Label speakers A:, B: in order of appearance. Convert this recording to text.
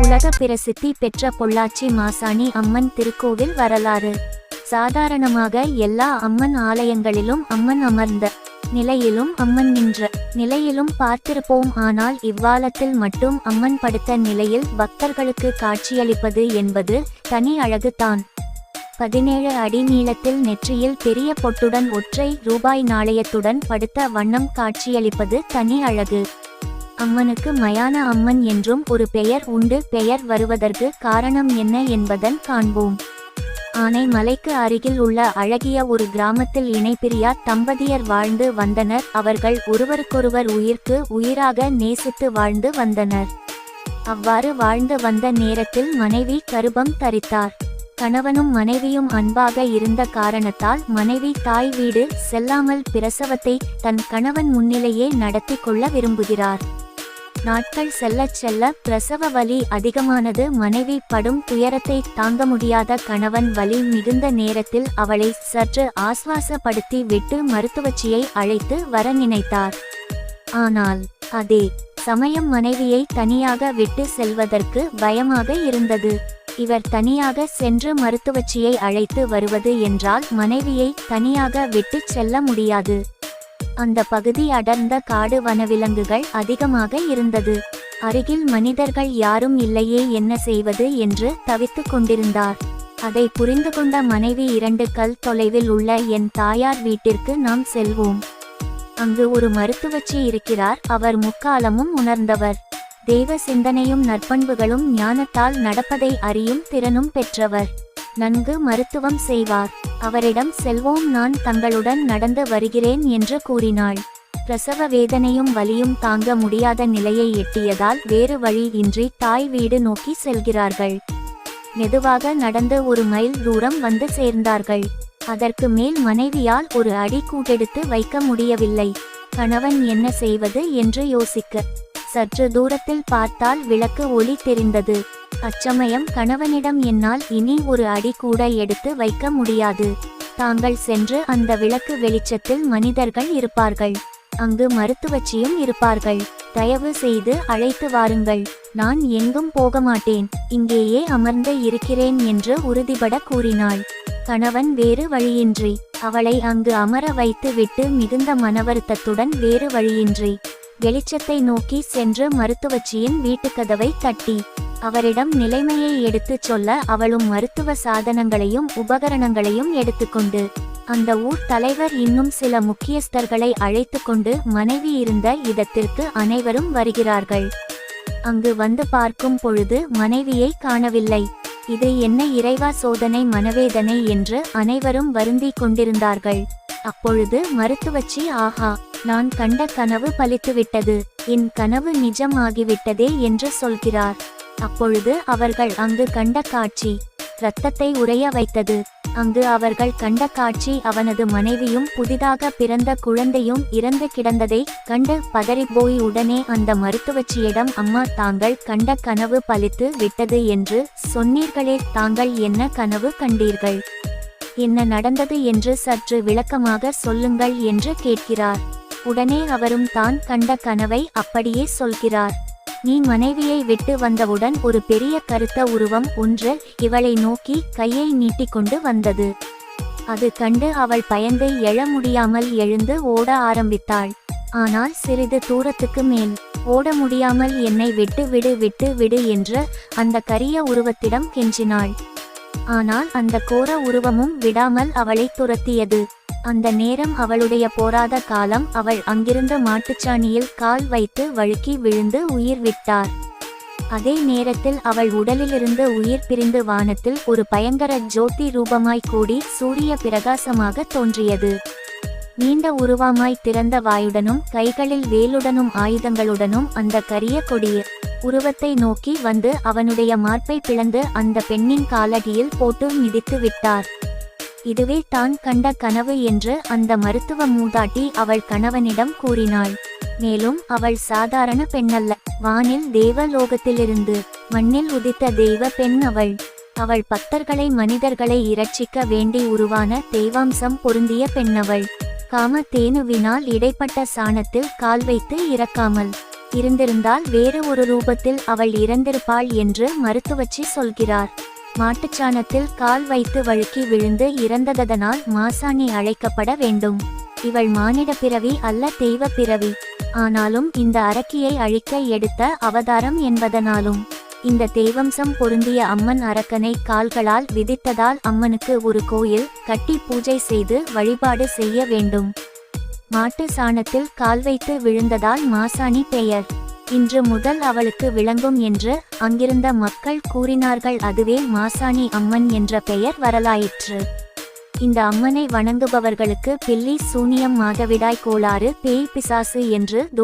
A: உலக பிரசித்தி பெற்ற பொள்ளாச்சி மாசாணி அம்மன் திருக்கோவில் வரலாறு. சாதாரணமாக எல்லா அம்மன் ஆலயங்களிலும் அம்மன் அமர்ந்த நிலையிலும் அம்மன் நின்ற நிலையிலும் பார்த்திருப்போம். ஆனால் இவ்வாலத்தில் மட்டும் அம்மன் படுத்த நிலையில் பக்தர்களுக்கு காட்சியளிப்பது என்பது தனி அழகு தான். 17 அடி நீளத்தில் நெற்றியில் பெரிய பொட்டுடன் ஒற்றை ரூபாய் நாணயத்துடன் படுத்த வண்ணம் காட்சியளிப்பது தனி அழகு. அம்மனுக்கு மயான அம்மன் என்றும் ஒரு பெயர் உண்டு. பெயர் வருவதற்கு காரணம் என்ன என்பதன் காண்போம். ஆனைமலைக்கு அருகில் உள்ள அழகிய ஒரு கிராமத்தில் இணைபிரியா தம்பதியர் வாழ்ந்து வந்தனர். அவர்கள் ஒருவருக்கொருவர் உயிர்க்கு உயிராக நேசித்து வாழ்ந்து வந்தனர். அவ்வாறு வாழ்ந்து வந்த நேரத்தில் மனைவி கர்ப்பம் தரித்தார். கணவனும் மனைவியும் அன்பாக இருந்த காரணத்தால் மனைவி தாய் வீடு செல்லாமல் பிரசவத்தை தன் கணவன் முன்னிலையே நடத்தி கொள்ள விரும்புகிறார். நாட்கள் செல்லச் செல்ல பிரசவ வலி அதிகமானது. மனைவி படும் துயரத்தை தாங்க முடியாத கணவன் வலி மிகுந்த நேரத்தில் அவளை சற்று ஆஸ்வாசப்படுத்தி விட்டு மருத்துவச்சியை அழைத்து வர நினைத்தார். ஆனால் அதே சமயம் மனைவியை தனியாக விட்டு செல்வதற்கு பயமாக இருந்தது. இவர் தனியாக சென்று மருத்துவச்சியை அழைத்து வருவது என்றால் மனைவியை தனியாக விட்டு செல்ல முடியாது. அந்த பகுதி அடர்ந்த காடு, வனவிலங்குகள் அதிகமாக இருந்தது. அருகில் மனிதர்கள் யாரும் இல்லையே, என்ன செய்வது என்று தவித்துக் கொண்டிருந்தார். அதை புரிந்து கொண்ட மனைவி 2 கல் தொலைவில் உள்ள என் தாயார் வீட்டிற்கு நாம் செல்வோம். அங்கு ஒரு மருத்துவச்சி இருக்கிறார். அவர் முக்காலமும் உணர்ந்தவர். தெய்வ சிந்தனையும் நற்பண்புகளும் ஞானத்தால் நடப்பதை அறியும் திறனும் பெற்றவர். நன்கு மருத்துவம் செய்வார். அவரிடம் செல்வோம். நான் தங்களுடன் நடந்து வருகிறேன் என்று கூறினாள். பிரசவ வேதனையும் வலியும் தாங்க முடியாத நிலையை எட்டியதால் வேறு வழி இன்றி தாய் வீடு நோக்கி செல்கிறார்கள். மெதுவாக நடந்து 1 மைல் தூரம் வந்து சேர்ந்தார்கள். அதற்கு மேல் மனைவியால் ஒரு அடி கூட்டெடுத்து வைக்க முடியவில்லை. கணவன் என்ன செய்வது என்று யோசிக்க சற்று தூரத்தில் பார்த்தால் விளக்கு ஒளி தெரிந்தது. அச்சமயம் கணவனிடம் என்னால் இனி ஒரு அடி கூட எடுத்து வைக்க முடியாது. தாங்கள் சென்று அந்த விளக்கு வெளிச்சத்தில் மனிதர்கள் இருப்பார்கள். அங்கு மருத்துவச்சியும் இருப்பார்கள். தயவு செய்து அழைத்து வாருங்கள். நான் எங்கும் போக மாட்டேன், இங்கேயே அமர்ந்து இருக்கிறேன் என்று உறுதிபட கூறினாள். கணவன் வேறு வழியின்றி அவளை அங்கு அமர வைத்து விட்டு மிகுந்த மனவருத்தத்துடன் வேறு வழியின்றி வெளிச்சத்தை நோக்கி சென்று மருத்துவச்சியின் வீட்டுக்கதவை தட்டி அவரிடம் நிலைமையை எடுத்துச் சொல்ல அவளும் மருத்துவ சாதனங்களையும் உபகரணங்களையும் எடுத்துக்கொண்டு அந்த ஊர் தலைவர் இன்னும் சில முக்கியஸ்தர்களை அழைத்து கொண்டு மனைவி இருந்த இடத்திற்கு அனைவரும் வருகிறார்கள். அங்கு வந்து பார்க்கும் பொழுது மனைவியை காணவில்லை. இது என்ன இறைவா சோதனை, மனவேதனை என்று அனைவரும் வருந்தி கொண்டிருந்தார்கள். அப்பொழுது மருத்துவச்சி, ஆஹா, நான் கண்ட கனவு பலித்துவிட்டது, என் கனவு நிஜம் ஆகிவிட்டதே என்று சொல்கிறார். அப்பொழுது அவர்கள் அங்கு கண்ட காட்சி இரத்தத்தை உறைய வைத்தது. அங்கு அவர்கள் கண்ட காட்சி அவனது மனைவியும் புதிதாக பிறந்த குழந்தையும் இறந்து கிடந்ததை கண்டு பதறிப்போய் உடனே அந்த மருத்துவச்சியிடம், அம்மா, தாங்கள் கண்ட கனவு பலித்து விட்டது என்று சொன்னீர்களே, தாங்கள் என்ன கனவு கண்டீர்கள், என்ன நடந்தது என்று சற்று விளக்கமாக சொல்லுங்கள் என்று கேட்கிறார். உடனே அவரும் தான் கண்ட கனவை அப்படியே சொல்கிறார். நீ மனைவியை விட்டு வந்தவுடன் ஒரு பெரிய கருத்த உருவம் ஒன்று இவளை நோக்கி கையை நீட்டிக்கொண்டு வந்தது. அது கண்டு அவள் பயந்து எழ முடியாமல் எழுந்து ஓட ஆரம்பித்தாள். ஆனால் சிறிது தூரத்துக்கு மேல் ஓட முடியாமல் என்னை விட்டு விடு, விட்டு விடு என்று அந்த கரிய உருவத்திடம் கெஞ்சினாள். ஆனால் அந்த கோர உருவமும் விடாமல் அவளை துரத்தியது. அந்த நேரம் அவளுடைய போராத காலம். அவள் அங்கிருந்த மாட்டுச்சாணியில் கால் வைத்து வழுக்கி விழுந்து உயிர் விட்டார். அதே நேரத்தில் அவள் உடலிலிருந்து உயிர் பிரிந்து வானத்தில் ஒரு பயங்கர ஜோதி ரூபமாய் கூடி சூரிய பிரகாசமாக தோன்றியது. நீண்ட உருவமாய் திறந்த வாயுடனும் கைகளில் வேலுடனும் ஆயுதங்களுடனும் அந்த கரிய கொடிய உருவத்தை நோக்கி வந்து அவனுடைய மார்பை பிளந்து அந்த பெண்ணின் காலடியில் போட்டு மிதித்து விட்டார். இதுவே தான் கண்ட கனவு என்று அந்த மருத்துவ மூதாட்டி அவள் கணவனிடம் கூறினாள். மேலும் அவள் சாதாரண பெண்ணல்ல, வானில் தேவலோகத்திலிருந்து மண்ணில் உதித்த தெய்வ பெண் அவள். அவள் பக்தர்களை, மனிதர்களை இரட்சிக்க வேண்டி உருவான தெய்வாம்சம் பொருந்திய பெண்ணவள். காம தேனுவினால் இடைப்பட்ட சாணத்தில் கால் வைத்து இறக்காமல் இருந்திருந்தால் வேறு ஒரு ரூபத்தில் அவள் இறந்திருப்பாள் என்று மருத்துவச்சி சொல்கிறார். மாட்டுச்சாணத்தில் கால் வைத்து வழுக்கி விழுந்து இறந்ததனால் மாசாணி அழைக்கப்பட வேண்டும். இவள் மானிட பிறவி அல்ல, தெய்வ பிறவி. ஆனாலும் இந்த அரக்கியை அழிக்க எடுத்த அவதாரம் என்பதனாலும் இந்த தெய்வம்சம் பொருந்திய அம்மன் அரக்கனை கால்களால் விதித்ததால் அம்மனுக்கு ஒரு கோயில் கட்டி பூஜை செய்து வழிபாடு செய்ய வேண்டும். மாட்டு சாணத்தில் கால் வைத்து விழுந்ததால் மாசாணி பெயர் இன்று முதல் அவளுக்கு விளங்கும் என்று அங்கிருந்த மக்கள் கூறினார்கள். அதுவே மாசாணி அம்மன் என்ற பெயர் வரலாயிற்று. இந்த அம்மனை வணங்குபவர்களுக்கு பில்லி, சூனியம், மாதவிடாய் கோளாறு, பேய், பிசாசு என்று